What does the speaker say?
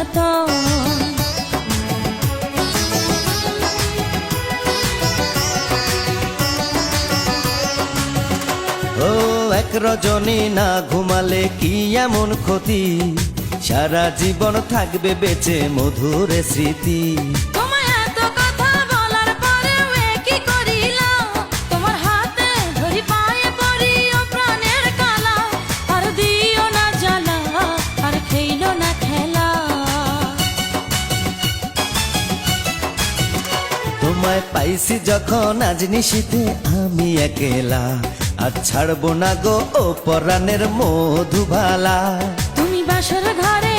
জ্বালাতন। ও এক রজনী না ঘুমালে কি এমন ক্ষতি, সারা জীবন থাকবে বেঁচে মধুর স্মৃতি। তোমায় এত কথা বলার পরেও কি করিলাম, তোমার হাতে ধরি পায়ে পড়ি ও প্রাণের কালা। আর দিও না জ্বালা, আর খেইলো না খেলা। তোমায় পাইছি যখন আজ নিশীথে আমি একেলা, আর ছাড়বো না গো ও পরাণের মধুবালা। তুমি বাসর ঘরে